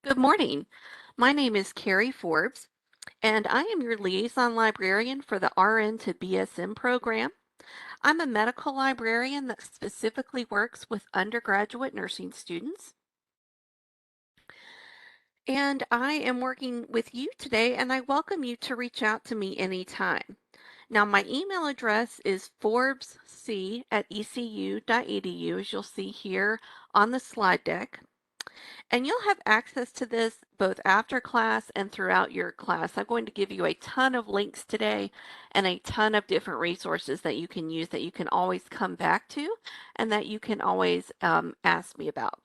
Good morning. My name is Carrie Forbes, and I am your liaison librarian for the RN2BSN program. I'm a medical librarian that specifically works with undergraduate nursing students, and I am working with you today, and I welcome you to reach out to me anytime. Now, my email address is forbesc@ecu.edu, as you'll see here on the slide deck. And you'll have access to this both after class and throughout your class. I'm going to give you a ton of links today and a ton of different resources that you can use that you can always come back to and that you can always ask me about.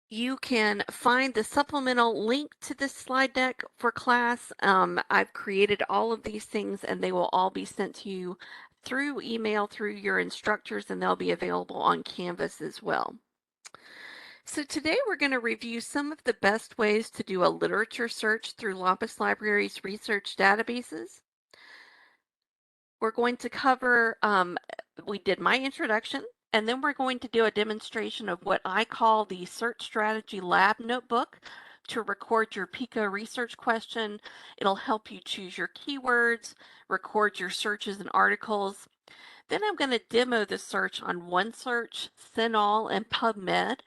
You can find the supplemental link to this slide deck for class. I've created all of these things and they will all be sent to you through email through your instructors, and they'll be available on Canvas as well. So today we're going to review some of the best ways to do a literature search through Laupus Library's research databases. We're going to cover, we did my introduction, and then we're going to do a demonstration of what I call the Search Strategy Lab Notebook to record your PICO research question. It'll help you choose your keywords, record your searches and articles. Then I'm going to demo the search on OneSearch, CINAHL, and PubMed.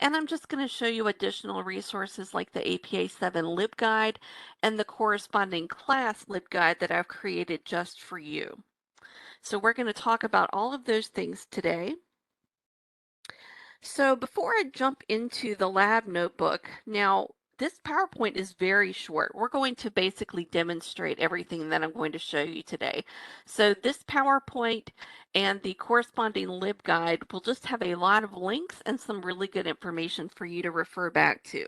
And I'm just going to show you additional resources like the APA 7 LibGuide and the corresponding class LibGuide that I've created just for you. So we're going to talk about all of those things today. So before I jump into the lab notebook, now this PowerPoint is very short. We're going to basically demonstrate everything that I'm going to show you today. So this PowerPoint and the corresponding LibGuide will just have a lot of links and some really good information for you to refer back to.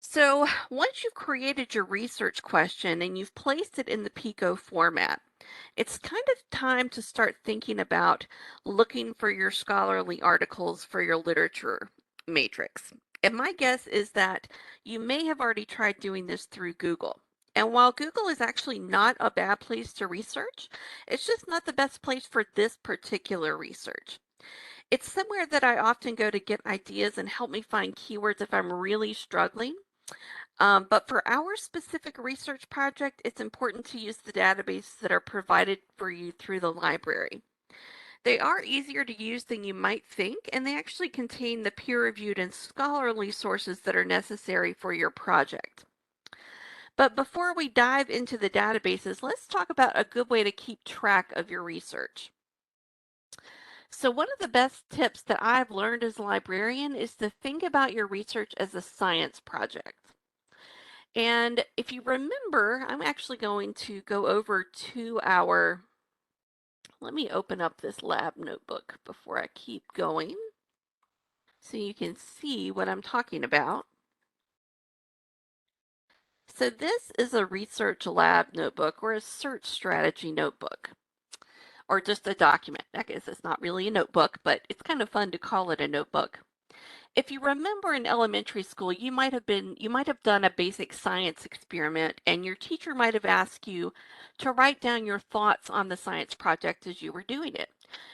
So once you've created your research question and you've placed it in the PICO format, it's kind of time to start thinking about looking for your scholarly articles for your literature matrix. And my guess is that you may have already tried doing this through Google. And while Google is actually not a bad place to research, it's just not the best place for this particular research. It's somewhere that I often go to get ideas and help me find keywords if I'm really struggling. But for our specific research project, it's important to use the databases that are provided for you through the library. They are easier to use than you might think, and they actually contain the peer-reviewed and scholarly sources that are necessary for your project. But before we dive into the databases, let's talk about a good way to keep track of your research. So one of the best tips that I've learned as a librarian is to think about your research as a science project. And if you remember, I'm actually going to go over to let me open up this lab notebook before I keep going so you can see what I'm talking about. So this is a research lab notebook or a search strategy notebook, or just a document. I guess it's not really a notebook, but it's kind of fun to call it a notebook. If you remember in elementary school, you might have done a basic science experiment and your teacher might have asked you to write down your thoughts on the science project as you were doing it.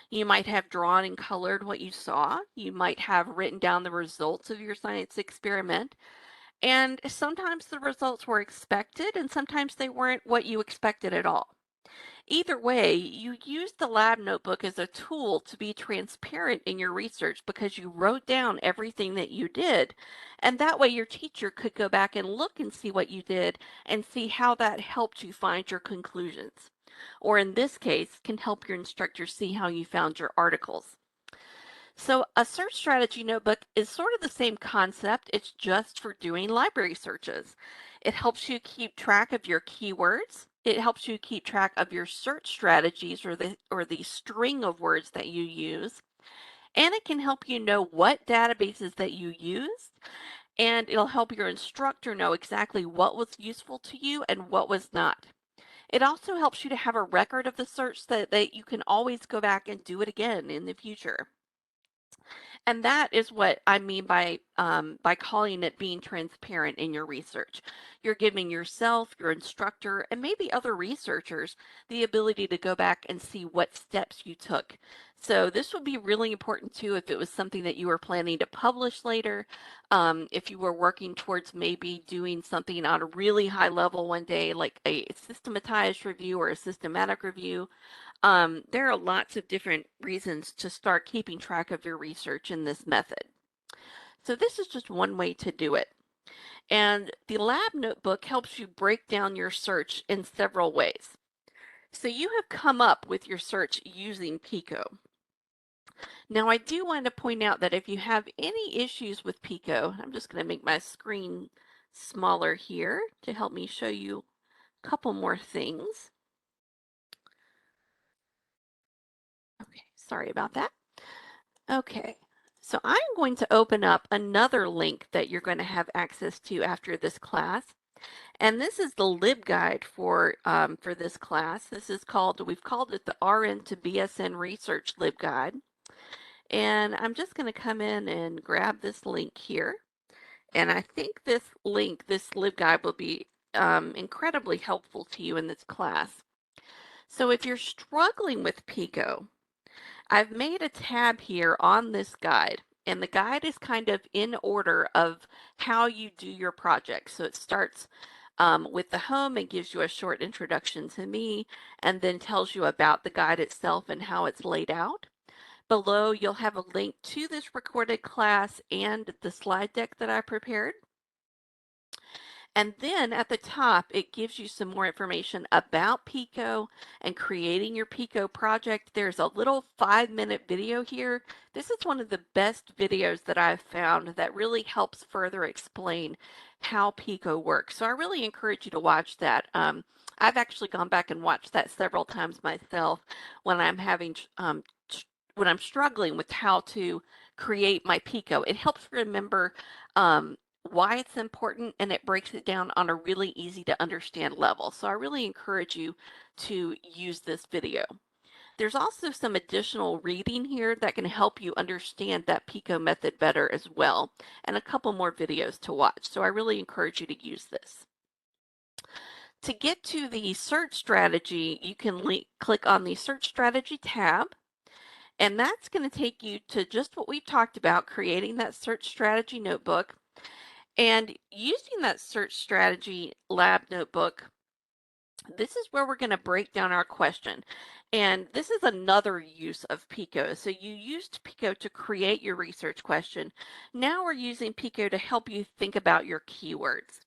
You might have drawn and colored what you saw. You might have written down the results of your science experiment. And sometimes the results were expected and sometimes they weren't what you expected at all. Either way, you use the lab notebook as a tool to be transparent in your research because you wrote down everything that you did. And that way your teacher could go back and look and see what you did and see how that helped you find your conclusions. Or in this case, can help your instructor see how you found your articles. So a search strategy notebook is sort of the same concept. It's just for doing library searches. It helps you keep track of your keywords. It helps you keep track of your search strategies or the string of words that you use. And it can help you know what databases that you used. And it'll help your instructor know exactly what was useful to you and what was not. It also helps you to have a record of the search that you can always go back and do it again in the future. And that is what I mean by calling it being transparent in your research. You're giving yourself, your instructor, and maybe other researchers the ability to go back and see what steps you took. So this would be really important too if it was something that you were planning to publish later. If you were working towards maybe doing something on a really high level one day, like a systematized review or a systematic review. There are lots of different reasons to start keeping track of your research in this method. So this is just one way to do it. And the lab notebook helps you break down your search in several ways. So you have come up with your search using Pico. Now I do want to point out that if you have any issues with Pico, I'm just going to make my screen smaller here to help me show you a couple more things. Okay, sorry about that. Okay, so I'm going to open up another link that you're going to have access to after this class. And this is the LibGuide for this class. This is called, we've called it the RN2BSN Research LibGuide. And I'm just going to come in and grab this link here. And I think this link, this LibGuide, will be incredibly helpful to you in this class. So if you're struggling with Pico, I've made a tab here on this guide, and the guide is kind of in order of how you do your project. So it starts with the home and gives you a short introduction to me, and then tells you about the guide itself and how it's laid out. Below, you'll have a link to this recorded class and the slide deck that I prepared. And then at the top, it gives you some more information about Pico and creating your Pico project. There's a little 5-minute video here. This is one of the best videos that I've found that really helps further explain how Pico works. So I really encourage you to watch that. I've actually gone back and watched that several times myself when I'm having when I'm struggling with how to create my Pico. It helps remember why it's important, and it breaks it down on a really easy to understand level. So I really encourage you to use this video. There's also some additional reading here that can help you understand that Pico method better as well, and a couple more videos to watch. So I really encourage you to use this. To get to the search strategy, you can click on the search strategy tab. And that's going to take you to just what we've talked about, creating that search strategy notebook. And using that search strategy lab notebook, this is where we're going to break down our question. And this is another use of Pico. So you used Pico to create your research question. Now we're using Pico to help you think about your keywords.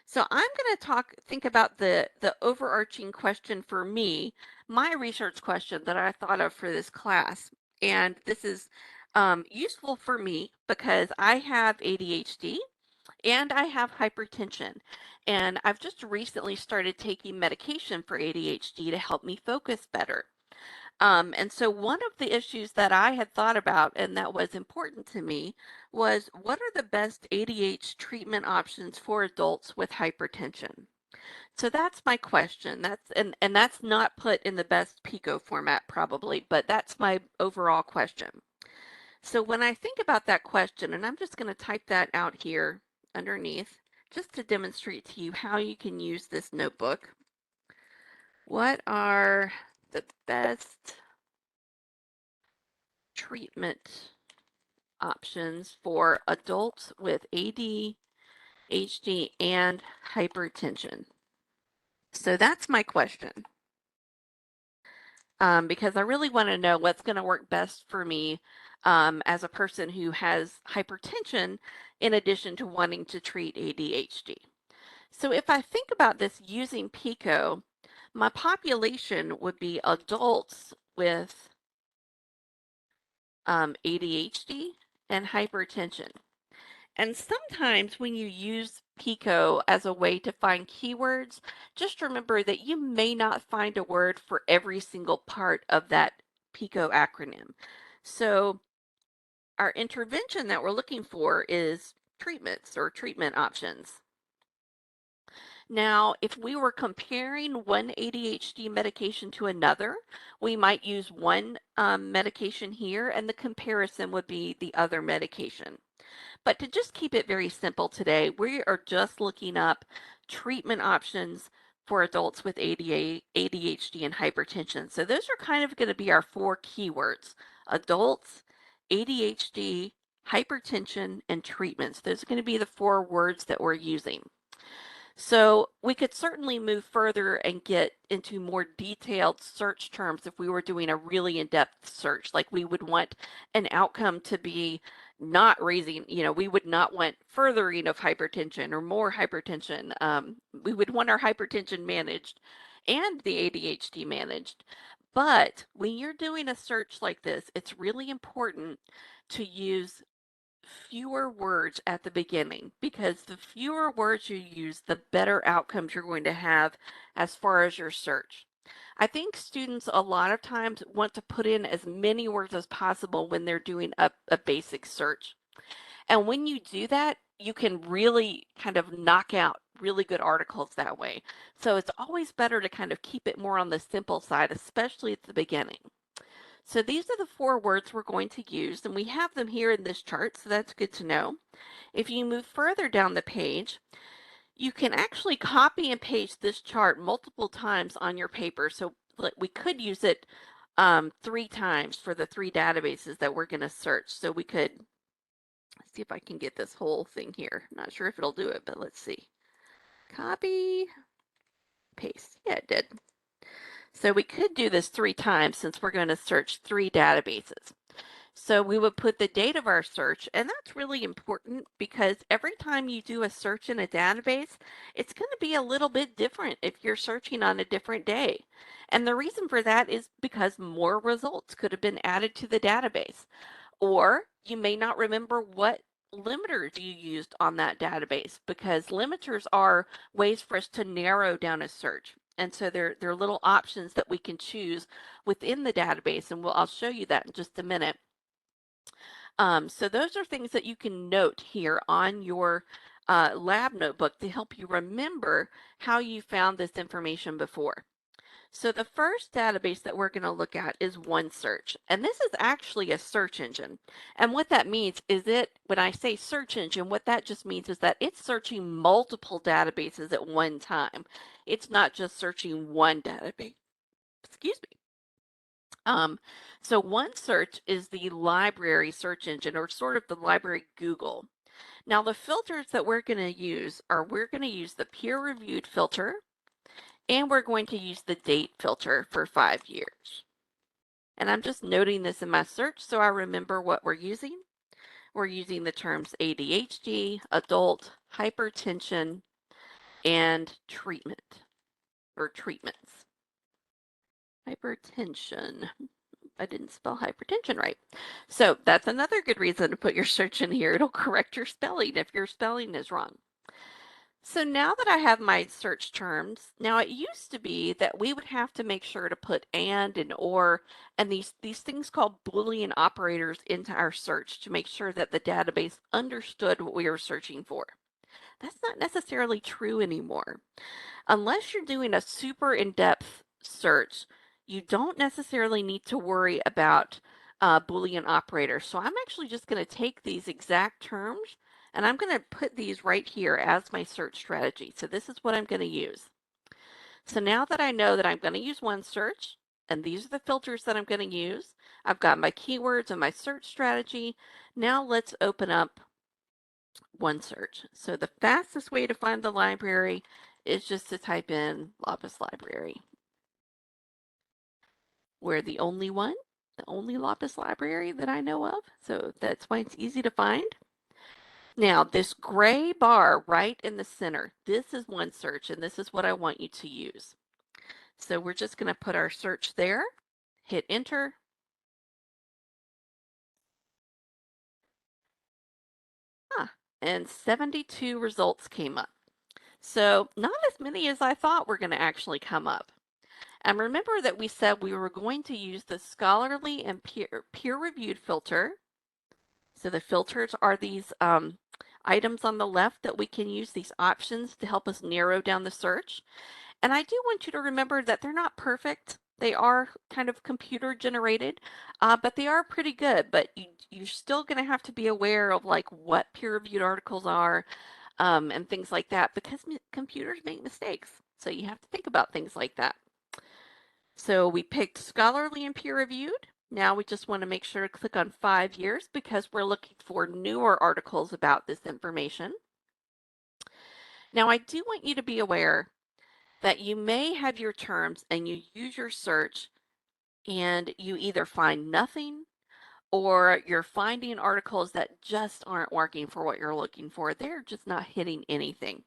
So I'm going to think about the overarching question for me, my research question that I thought of for this class. And this is useful for me because I have ADHD and I have hypertension. And I've just recently started taking medication for ADHD to help me focus better. And so one of the issues that I had thought about and that was important to me was what are the best ADHD treatment options for adults with hypertension? So that's my question. And that's not put in the best Pico format probably, but that's my overall question. So when I think about that question, and I'm just going to type that out here underneath just to demonstrate to you how you can use this notebook. What are the best treatment options for adults with ADHD and hypertension? So that's my question. Because I really want to know what's going to work best for me as a person who has hypertension in addition to wanting to treat ADHD. So if I think about this using Pico, my population would be adults with ADHD and hypertension. And sometimes when you use Pico as a way to find keywords, just remember that you may not find a word for every single part of that Pico acronym. So our intervention that we're looking for is treatments or treatment options. Now, if we were comparing one ADHD medication to another, we might use one medication here, and the comparison would be the other medication. But to just keep it very simple today, we are just looking up treatment options for adults with ADHD, and hypertension. So those are kind of going to be our 4 keywords: adults, ADHD, hypertension, and treatments. Those are going to be the 4 words that we're using. So we could certainly move further and get into more detailed search terms if we were doing a really in-depth search. Like we would want an outcome to be not raising, we would not want furthering of hypertension or more hypertension. We would want our hypertension managed and the ADHD managed. But when you're doing a search like this, it's really important to use fewer words at the beginning, because the fewer words you use, the better outcomes you're going to have as far as your search. I think students a lot of times want to put in as many words as possible when they're doing a basic search. And when you do that, you can really kind of knock out really good articles that way. So it's always better to kind of keep it more on the simple side, especially at the beginning. So these are the 4 words we're going to use, and we have them here in this chart, so that's good to know. If you move further down the page, you can actually copy and paste this chart multiple times on your paper. So we could use it 3 times for the 3 databases that we're going to search. So we could, let's see if I can get this whole thing here. Not sure if it'll do it, but let's see. Copy, paste. Yeah, it did. So we could do this 3 times since we're going to search 3 databases. So we would put the date of our search, and that's really important because every time you do a search in a database, it's going to be a little bit different if you're searching on a different day. And the reason for that is because more results could have been added to the database, or you may not remember what limiters you used on that database, because limiters are ways for us to narrow down a search. And so they're little options that we can choose within the database, and I'll show you that in just a minute. So those are things that you can note here on your lab notebook to help you remember how you found this information before. So the first database that we're going to look at is OneSearch, and this is actually a search engine. And what that means is when I say search engine, what that just means is that it's searching multiple databases at one time. It's not just searching one database. Excuse me. So OneSearch is the library search engine, or sort of the library Google. Now the filters that we're going to use are, we're going to use the peer-reviewed filter, and we're going to use the date filter for 5 years. And I'm just noting this in my search so I remember what we're using. We're using the terms ADHD, adult, hypertension, and treatment, or treatments. Hypertension. I didn't spell hypertension right. So that's another good reason to put your search in here. It'll correct your spelling if your spelling is wrong. So now that I have my search terms, now it used to be that we would have to make sure to put and or, and these things called Boolean operators into our search to make sure that the database understood what we were searching for. That's not necessarily true anymore. Unless you're doing a super in-depth search, you don't necessarily need to worry about Boolean operators. So I'm actually just going to take these exact terms and I'm going to put these right here as my search strategy. So this is what I'm going to use. So now that I know that I'm going to use OneSearch, and these are the filters that I'm going to use, I've got my keywords and my search strategy. Now let's open up OneSearch. So the fastest way to find the library is just to type in Laupus Library. We're the only Laupus Library that I know of, so that's why it's easy to find. Now, this gray bar right in the center, this is OneSearch, and this is what I want you to use. So we're just going to put our search there, hit enter. And 72 results came up. So not as many as I thought were going to actually come up. And remember that we said we were going to use the scholarly and peer-reviewed filter. So the filters are these items on the left that we can use, these options to help us narrow down the search. And I do want you to remember that they're not perfect. They are kind of computer generated, but they are pretty good. But you're still going to have to be aware of like what peer-reviewed articles are and things like that, because computers make mistakes. So you have to think about things like that. So we picked scholarly and peer-reviewed. Now we just want to make sure to click on 5 years because we're looking for newer articles about this information. Now I do want you to be aware that you may have your terms and you use your search and you either find nothing or you're finding articles that just aren't working for what you're looking for. They're just not hitting anything.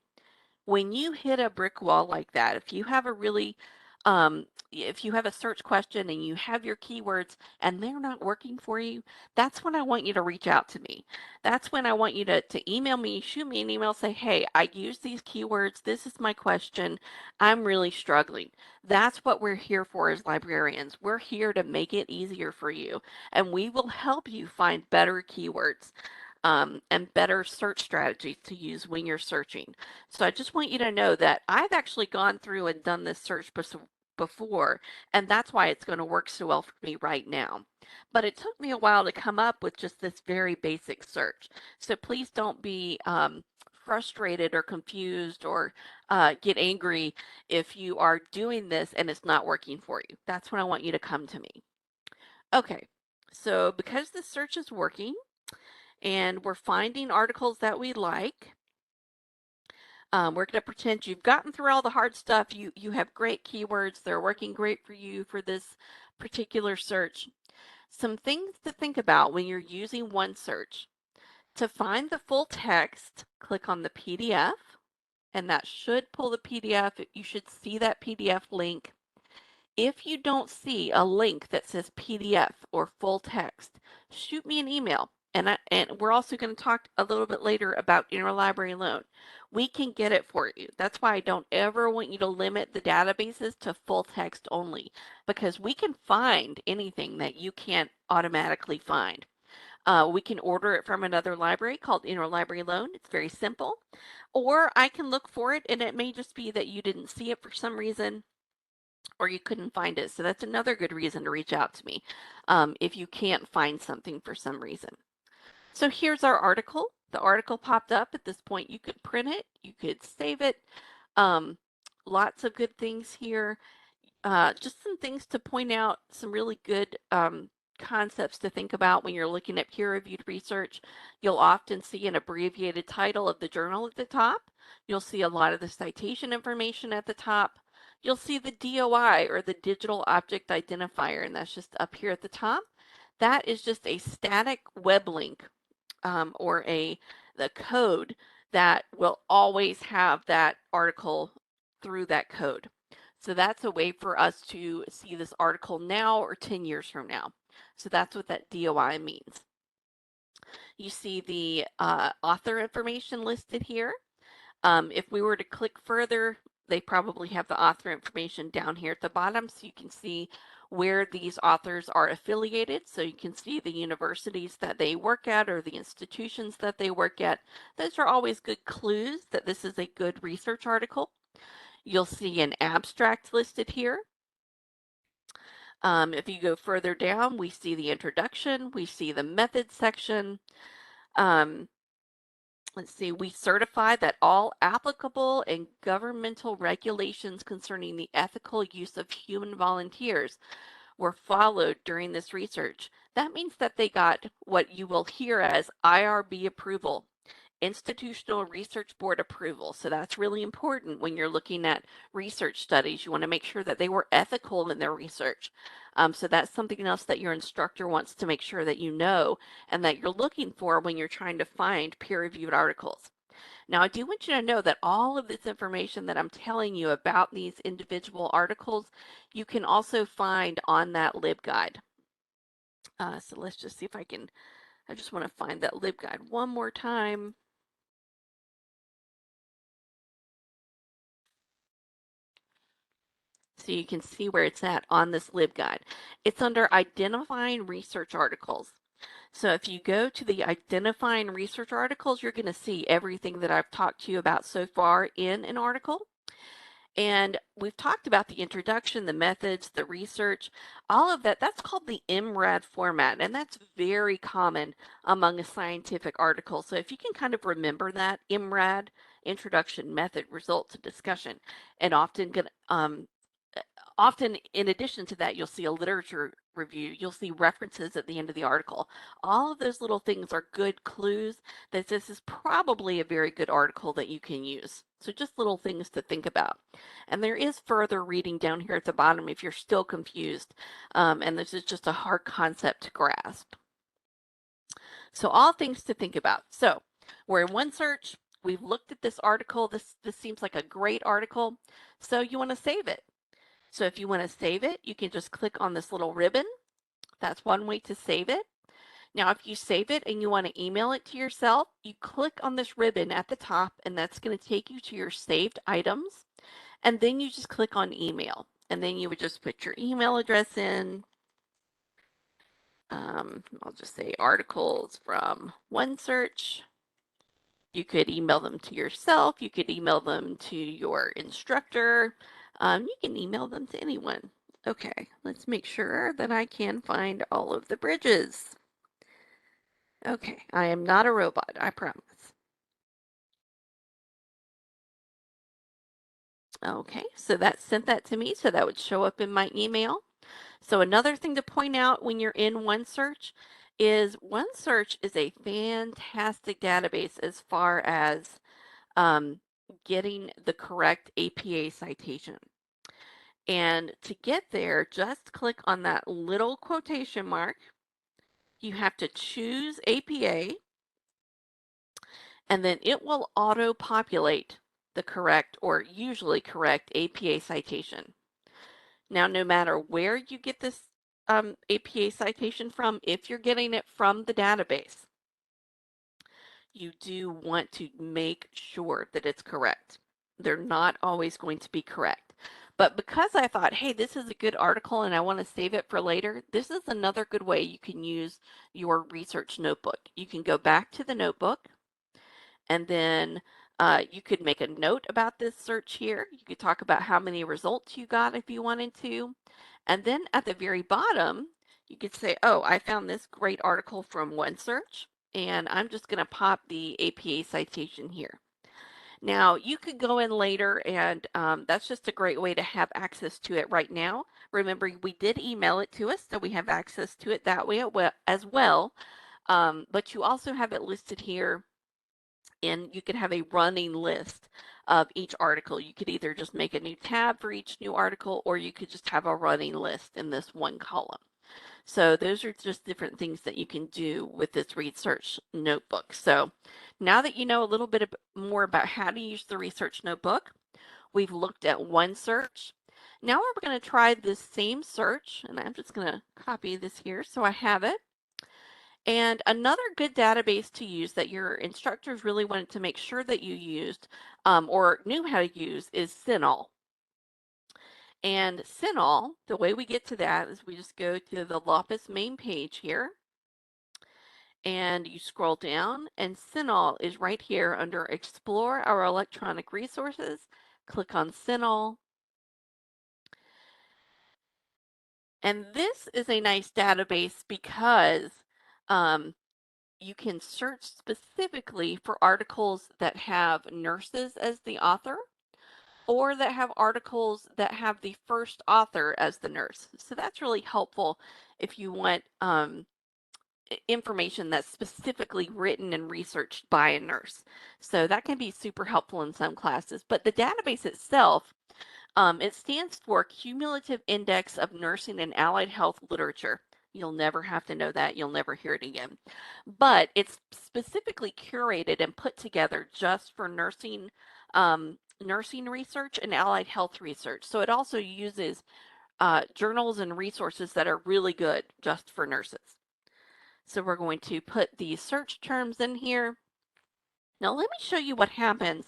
When you hit a brick wall like that, if you have a really if you have a search question and you have your keywords and they're not working for you, that's when I want you to reach out to me. That's when I want you to email me, shoot me an email, say, hey, I use these keywords. This is my question. I'm really struggling. That's what we're here for as librarians. We're here to make it easier for you, and we will help you find better keywords. And better search strategies to use when you're searching. So I just want you to know that I've actually gone through and done this search before, and that's why it's going to work so well for me right now. But it took me a while to come up with just this very basic search. So please don't be frustrated or confused or get angry if you are doing this and it's not working for you. That's when I want you to come to me. Okay, so because the search is working, and we're finding articles that we like. We're going to pretend you've gotten through all the hard stuff. You have great keywords. They're working great for you for this particular search. Some things to think about when you're using one search. To find the full text, click on the PDF, and that should pull the PDF. You should see that PDF link. If you don't see a link that says PDF or full text, shoot me an email. And we're also going to talk a little bit later about interlibrary loan. We can get it for you. That's why I don't ever want you to limit the databases to full text only, because we can find anything that you can't automatically find. We can order it from another library called Interlibrary Loan. It's very simple. Or I can look for it, and it may just be that you didn't see it for some reason, or you couldn't find it. So that's another good reason to reach out to me if you can't find something for some reason. So here's our article. The article popped up. At this point, you could print it, you could save it. Um, Lots of good things here. Just some things to point out, some really good concepts to think about when you're looking at peer-reviewed research. You'll often see an abbreviated title of the journal at the top. You'll see a lot of the citation information at the top. You'll see the DOI, or the Digital Object Identifier, and that's just up here at the top. That is just a static web link or the code that will always have that article through that code. So that's a way for us to see this article now or 10 years from now. So that's what that DOI means. You see the author information listed here. If we were to click further, they probably have the author information down here at the bottom, so you can see where these authors are affiliated. So you can see the universities that they work at or the institutions that they work at. Those are always good clues that this is a good research article. You'll see an abstract listed here. If you go further down, we see the introduction, we see the methods section. Let's see, we certify that all applicable and governmental regulations concerning the ethical use of human volunteers were followed during this research. That means that they got what you will hear as IRB approval, Institutional Research Board approval. So that's really important when you're looking at research studies. You want to make sure that they were ethical in their research. So that's something else that your instructor wants to make sure that you know and that you're looking for when you're trying to find peer-reviewed articles. Now, I do want you to know that all of this information that I'm telling you about these individual articles, you can also find on that LibGuide. So let's just see if I just want to find that LibGuide one more time. So you can see where it's at on this LibGuide. It's under Identifying Research Articles. So if you go to the Identifying Research Articles, you're going to see everything that I've talked to you about so far in an article. And we've talked about the introduction, the methods, the research, all of that. That's called the MRAD format, and that's very common among a scientific article. So if you can kind of remember that, MRAD, introduction, method, results, discussion, and often in addition to that, you'll see a literature review. You'll see references at the end of the article. All of those little things are good clues that this is probably a very good article that you can use. So just little things to think about. And there is further reading down here at the bottom if you're still confused. And this is just a hard concept to grasp. So all things to think about. So we're in OneSearch. We've looked at this article. This seems like a great article. So you want to save it. So if you want to save it, you can just click on this little ribbon. That's one way to save it. Now, if you save it and you want to email it to yourself, you click on this ribbon at the top, and that's going to take you to your saved items. And then you just click on email. And then you would just put your email address in. I'll just say articles from OneSearch. You could email them to yourself. You could email them to your instructor. You can email them to anyone. Okay, let's make sure that I can find all of the bridges. Okay, I am not a robot, I promise. Okay, so that sent that to me, so that would show up in my email. So another thing to point out when you're in OneSearch is OneSearch is a fantastic database as far as getting the correct APA citation. And to get there, just click on that little quotation mark. You have to choose APA, and then it will auto-populate the correct or usually correct APA citation. Now, no matter where you get this APA citation from, if you're getting it from the database, you do want to make sure that it's correct. They're not always going to be correct. But because I thought, hey, this is a good article and I want to save it for later, this is another good way you can use your research notebook. You can go back to the notebook, and then you could make a note about this search here. You could talk about how many results you got if you wanted to. And then at the very bottom, you could say, oh, I found this great article from OneSearch, and I'm just going to pop the APA citation here. Now, you could go in later, and that's just a great way to have access to it right now. Remember, we did email it to us, so we have access to it that way as well. But you also have it listed here, and you could have a running list of each article. You could either just make a new tab for each new article, or you could just have a running list in this one column. So those are just different things that you can do with this research notebook. So now that you know a little bit more about how to use the research notebook, we've looked at OneSearch. Now we're going to try this same search, and I'm just going to copy this here so I have it. And another good database to use that your instructors really wanted to make sure that you used or knew how to use is CINAHL. And CINAHL, the way we get to that is we just go to the Laupus main page here, and you scroll down, and CINAHL is right here under Explore Our Electronic Resources. Click on CINAHL. And this is a nice database because you can search specifically for articles that have nurses as the author, or that have articles that have the first author as the nurse. So that's really helpful if you want information that's specifically written and researched by a nurse. So that can be super helpful in some classes. But the database itself, it stands for Cumulative Index of Nursing and Allied Health Literature. You'll never have to know that. You'll never hear it again. But it's specifically curated and put together just for nursing research and allied health research. So it also uses journals and resources that are really good just for nurses. So we're going to put the search terms in here. Now let me show you what happens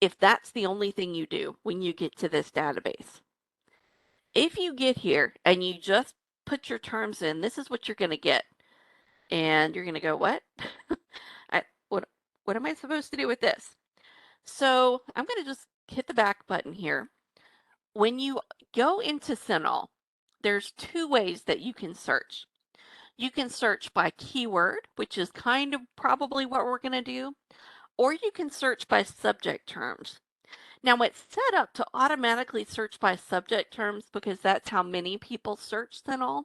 if that's the only thing you do when you get to this database. If you get here and you just put your terms in, this is what you're going to get. And you're going to go, what? What am I supposed to do with this? So I'm going to just hit the back button here. When you go into CINAHL, there's two ways that you can search. You can search by keyword, which is kind of probably what we're going to do, or you can search by subject terms. Now, it's set up to automatically search by subject terms because that's how many people search CINAHL,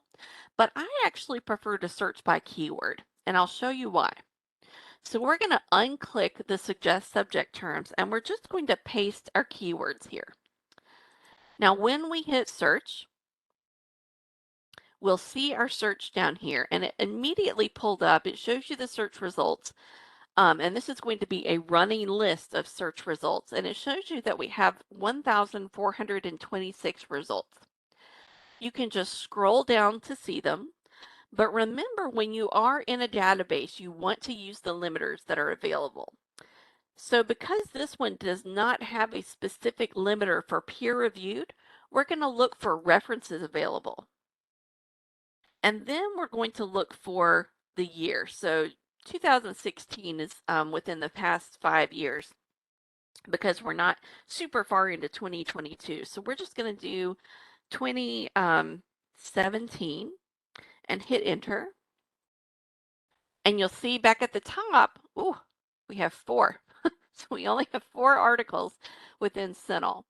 but I actually prefer to search by keyword, and I'll show you why. So we're going to unclick the suggest subject terms, and we're just going to paste our keywords here. Now, when we hit search, we'll see our search down here, and it immediately pulled up. It shows you the search results, and this is going to be a running list of search results, and it shows you that we have 1,426 results. You can just scroll down to see them, but remember, when you are in a database, you want to use the limiters that are available. So because this one does not have a specific limiter for peer-reviewed, we're going to look for references available. And then we're going to look for the year. So 2016 is within the past 5 years because we're not super far into 2022. So we're just going to do 2017 and hit enter. And you'll see back at the top, ooh, we have 4. So we only have 4 articles within CINAHL.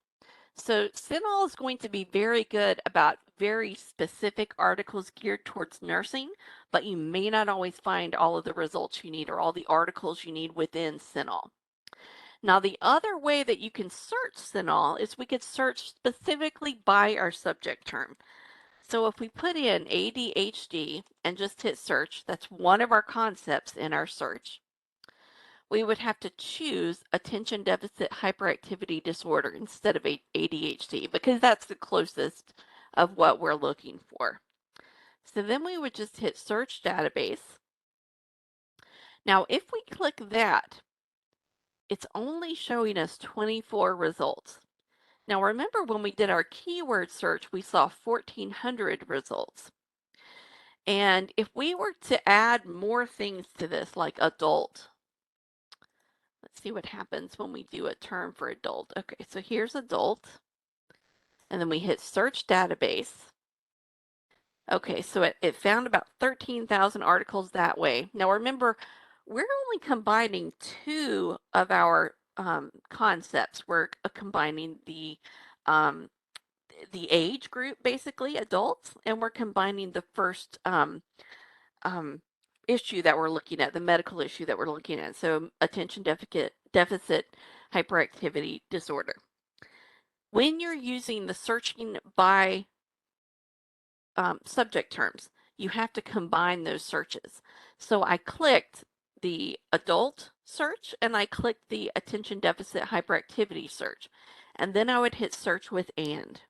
So CINAHL is going to be very good about very specific articles geared towards nursing, but you may not always find all of the results you need or all the articles you need within CINAHL. Now, the other way that you can search CINAHL is we could search specifically by our subject term. So if we put in ADHD and just hit search, that's one of our concepts in our search. We would have to choose attention deficit hyperactivity disorder instead of ADHD because that's the closest of what we're looking for. So then we would just hit search database. Now, if we click that, it's only showing us 24 results. Now, remember when we did our keyword search, we saw 1,400 results. And if we were to add more things to this, like adult, let's see what happens when we do a term for adult. Okay, so here's adult, and then we hit search database. Okay, so it found about 13,000 articles that way. Now remember, we're only combining 2 of our concepts. We're combining the age group, basically adults, and we're combining the first issue that we're looking at, the medical issue that we're looking at. So attention deficit hyperactivity disorder. When you're using the searching by subject terms, you have to combine those searches. So I clicked the adult search and I clicked the attention deficit hyperactivity search. And then I would hit search with and.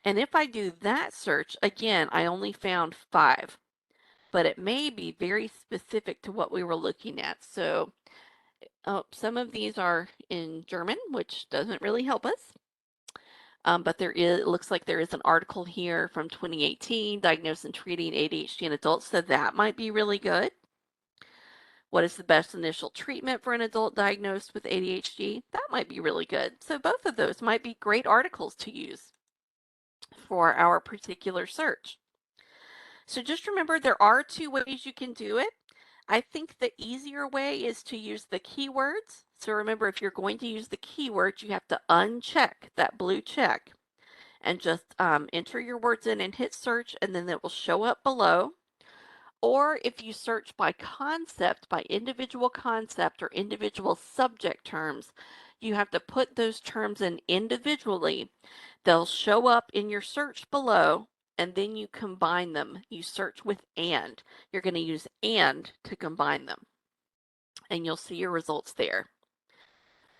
And if I do that search, again, I only found 5, but it may be very specific to what we were looking at. So some of these are in German, which doesn't really help us. But it looks like there is an article here from 2018, diagnosing and treating ADHD in adults, so that might be really good. What is the best initial treatment for an adult diagnosed with ADHD? That might be really good. So both of those might be great articles to use for our particular search. So just remember, there are 2 ways you can do it. I think the easier way is to use the keywords. So remember, if you're going to use the keywords, you have to uncheck that blue check and just enter your words in and hit search, and then it will show up below. Or if you search by concept, by individual concept or individual subject terms, you have to put those terms in individually. They'll show up in your search below, and then you combine them. You search with and. You're going to use and to combine them, and you'll see your results there.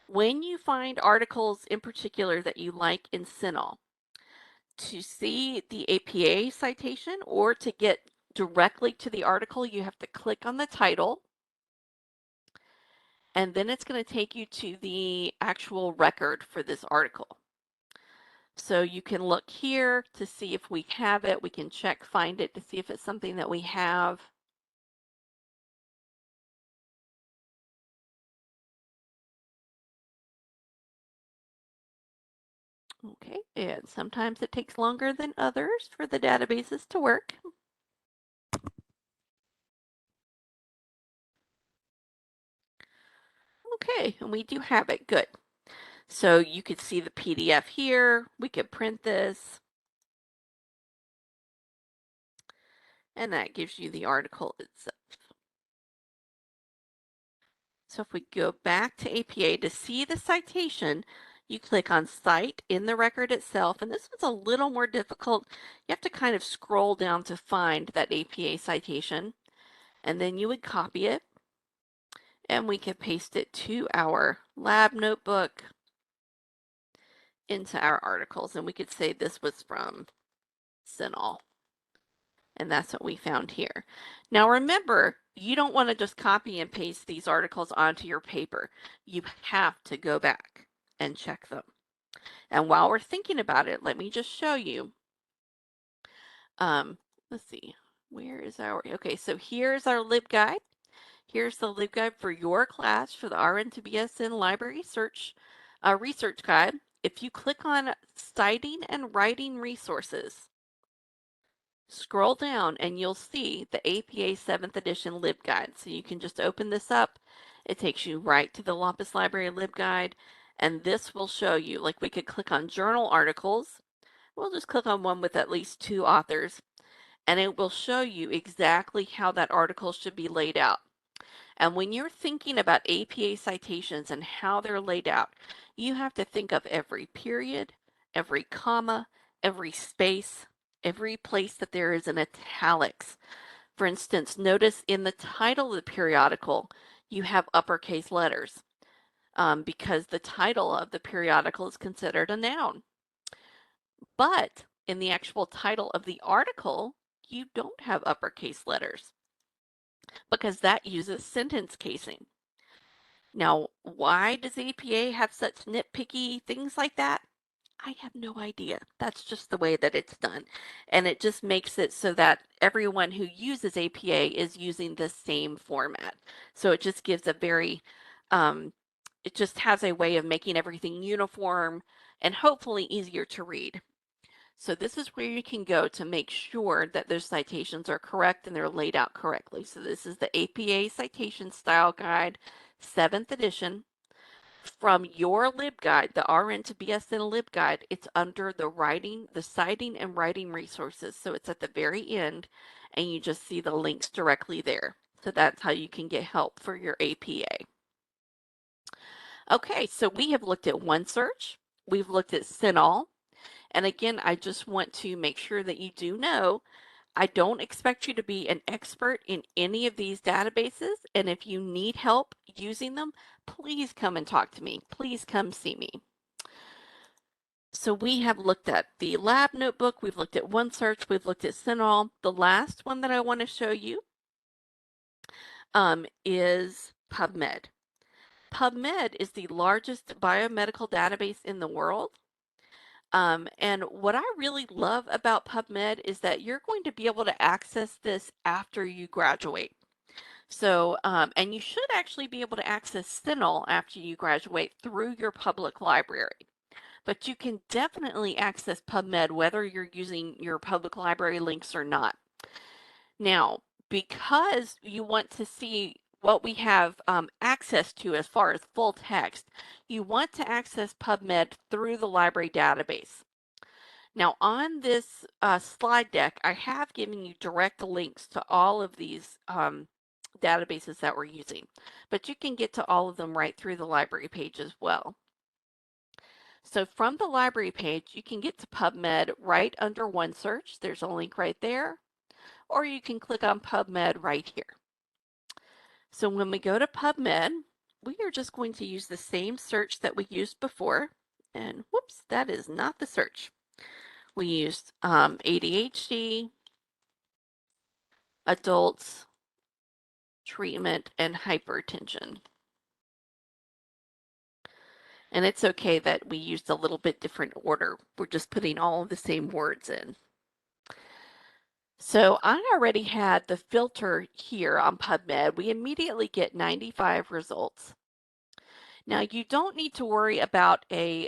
When you find articles in particular that you like in CINAHL, to see the APA citation or to get directly to the article, you have to click on the title, and then it's going to take you to the actual record for this article. So you can look here to see if we have it. We can check find it to see if it's something that we have. Okay, and sometimes it takes longer than others for the databases to work. Okay, and we do have it. Good. So you could see the PDF here. We could print this, and that gives you the article itself. So if we go back to APA to see the citation, you click on Cite in the record itself, and this one's a little more difficult. You have to kind of scroll down to find that APA citation, and then you would copy it, and we can paste it to our lab notebook into our articles, and we could say this was from Cinol. And that's what we found here. Now remember, you don't want to just copy and paste these articles onto your paper. You have to go back and check them. And while we're thinking about it, let me just show you. Let's see, where is our, okay, so here's our LibGuide. Here's the LibGuide for your class for the RN2BSN Library Research Guide. If you click on Citing and Writing Resources, scroll down and you'll see the APA 7th edition LibGuide. So you can just open this up. It takes you right to the Laupus Library LibGuide, and this will show you, like we could click on journal articles. We'll just click on one with at least 2 authors, and it will show you exactly how that article should be laid out. And when you're thinking about APA citations and how they're laid out, you have to think of every period, every comma, every space, every place that there is an italics. For instance, notice in the title of the periodical, you have uppercase letters because the title of the periodical is considered a noun. But in the actual title of the article, you don't have uppercase letters because that uses sentence casing. Now, why does APA have such nitpicky things like that? I have no idea. That's just the way that it's done. And it just makes it so that everyone who uses APA is using the same format. So it just gives a very, it just has a way of making everything uniform and hopefully easier to read. So this is where you can go to make sure that those citations are correct and they're laid out correctly. So this is the APA Citation Style Guide, 7th edition. From your LibGuide, the RN2BSN LibGuide, it's under the citing and writing resources. So it's at the very end, and you just see the links directly there. So that's how you can get help for your APA. Okay, so we have looked at OneSearch. We've looked at Cinol. And again, I just want to make sure that you do know I don't expect you to be an expert in any of these databases, and if you need help using them, please come and talk to me. Please come see me. So we have looked at the lab notebook, we've looked at OneSearch, we've looked at Cinol. The last one that I want to show you is PubMed. PubMed is the largest biomedical database in the world. And what I really love about PubMed is that you're going to be able to access this after you graduate. So, and you should actually be able to access Cinol after you graduate through your public library. But you can definitely access PubMed whether you're using your public library links or not. Now, because you want to see what we have access to as far as full text, you want to access PubMed through the library database. Now on this slide deck, I have given you direct links to all of these databases that we're using, but you can get to all of them right through the library page as well. So from the library page, you can get to PubMed right under OneSearch. There's a link right there, or you can click on PubMed right here. So when we go to PubMed, we are just going to use the same search that we used before. And whoops, that is not the search. We used ADHD, adults, treatment, and hypertension. And it's okay that we used a little bit different order. We're just putting all of the same words in. So I already had the filter here on PubMed. We immediately get 95 results. Now you don't need to worry about a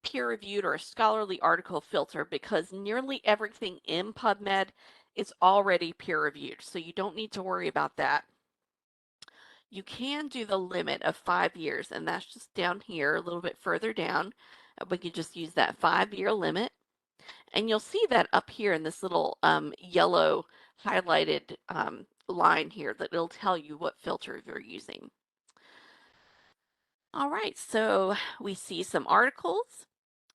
peer-reviewed or a scholarly article filter because nearly everything in PubMed is already peer-reviewed. So you don't need to worry about that. You can do the limit of 5 years, and that's just down here a little bit further down. We can just use that 5-year limit. And you'll see that up here in this little yellow highlighted line here that it'll tell you what filter you're using. All right, so we see some articles.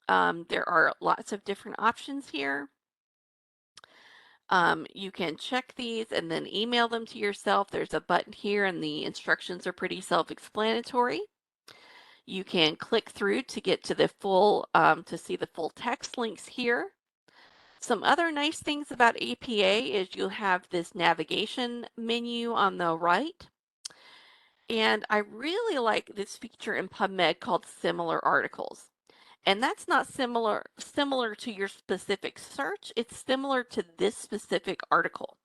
There are lots of different options here. You can check these and then email them to yourself. There's a button here and the instructions are pretty self-explanatory. You can click through to get to the full, to see the full text links here. Some other nice things about APA is you'll have this navigation menu on the right. And I really like this feature in PubMed called similar articles. And that's not similar to your specific search. It's similar to this specific article.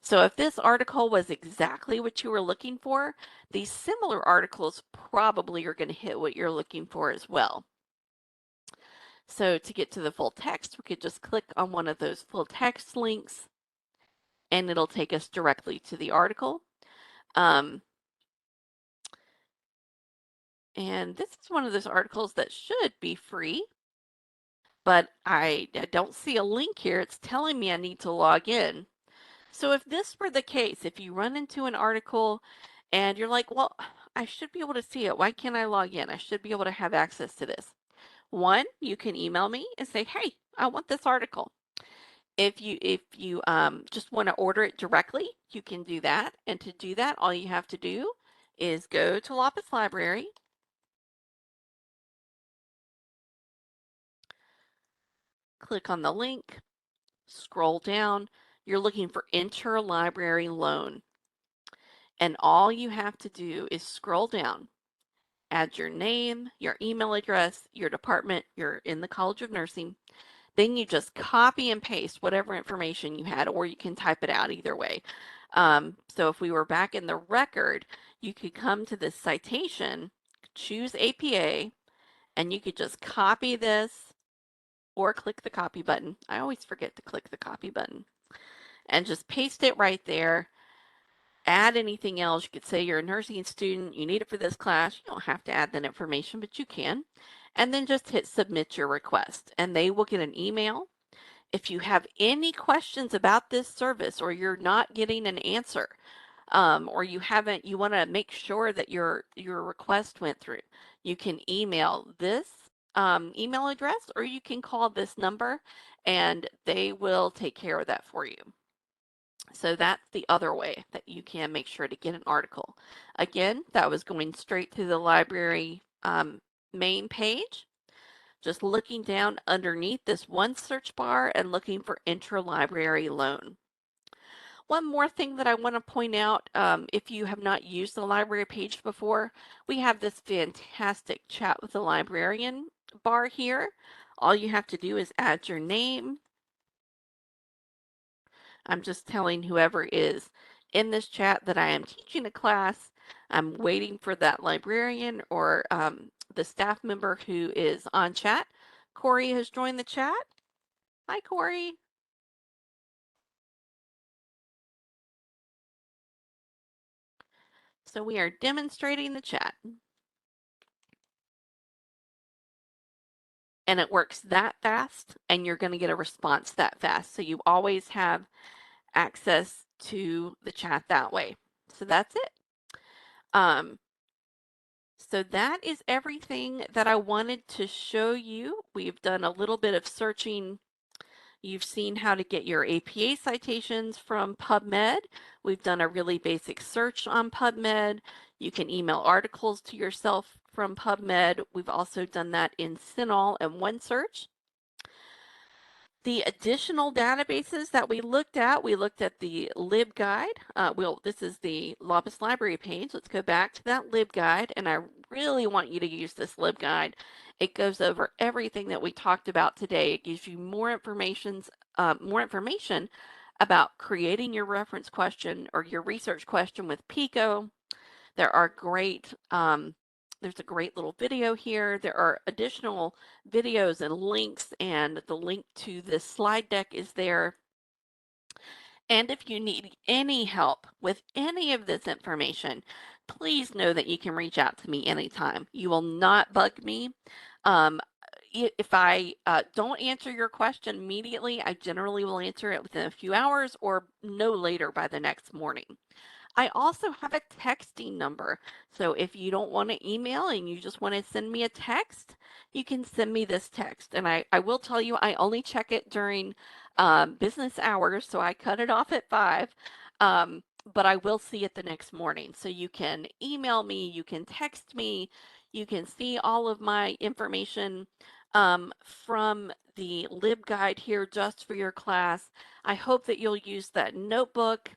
So if this article was exactly what you were looking for, these similar articles probably are going to hit what you're looking for as well. So to get to the full text, we could just click on one of those full text links and it'll take us directly to the article. And this is one of those articles that should be free, but I don't see a link here. It's telling me I need to log in. So if this were the case, if you run into an article and you're like, well, I should be able to see it. Why can't I log in? I should be able to have access to this. One, you can email me and say, hey, I want this article. If you just want to order it directly, you can do that. And to do that, all you have to do is go to Laupus Library, click on the link, scroll down. You're looking for interlibrary loan. And all you have to do is scroll down, add your name, your email address, your department, you're in the College of Nursing. Then you just copy and paste whatever information you had, or you can type it out either way. So if we were back in the record, you could come to this citation, choose APA, and you could just copy this or click the copy button. I always forget to click the copy button and just paste it right there. Add anything else. You could say you're a nursing student, you need it for this class. You don't have to add that information, but you can. And then just hit submit your request, and they will get an email. If you have any questions about this service or you're not getting an answer, or you want to make sure that your request went through, you can email this email address or you can call this number and they will take care of that for you. So that's the other way that you can make sure to get an article. Again, that was going straight to the library main page. Just looking down underneath this one search bar and looking for interlibrary loan. One more thing that I want to point out, if you have not used the library page before, we have this fantastic chat with the librarian bar here. All you have to do is add your name. I'm just telling whoever is in this chat that I am teaching a class. I'm waiting for that librarian or the staff member who is on chat. Corey has joined the chat. Hi, Corey. So we are demonstrating the chat. And it works that fast, and you're going to get a response that fast. So you always have access to the chat that way. So that's it. So that is everything that I wanted to show you. We've done a little bit of searching. You've seen how to get your APA citations from PubMed. We've done a really basic search on PubMed. You can email articles to yourself from PubMed. We've also done that in CINAHL and OneSearch. The additional databases that we looked at the LibGuide. This is the Laupus Library page. Let's go back to that LibGuide, and I really want you to use this LibGuide. It goes over everything that we talked about today. It gives you more information about creating your reference question or your research question with Pico. There are there's a great little video here. There are additional videos and links, and the link to this slide deck is there. And if you need any help with any of this information, please know that you can reach out to me anytime. You will not bug me. Um, if I don't answer your question immediately, I generally will answer it within a few hours or no later by the next morning. I also have a texting number. So if you don't want to email and you just want to send me a text, you can send me this text. And I will tell you, I only check it during business hours. So I cut it off at 5. But I will see it the next morning. So you can email me, you can text me, you can see all of my information from the LibGuide here just for your class. I hope that you'll use that notebook.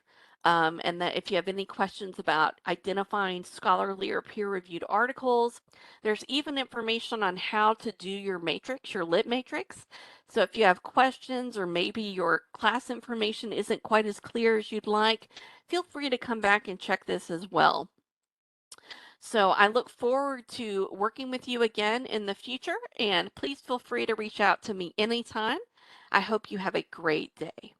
And that if you have any questions about identifying scholarly or peer-reviewed articles, there's even information on how to do your matrix, your lit matrix. So if you have questions or maybe your class information isn't quite as clear as you'd like, feel free to come back and check this as well. So I look forward to working with you again in the future, and please feel free to reach out to me anytime. I hope you have a great day.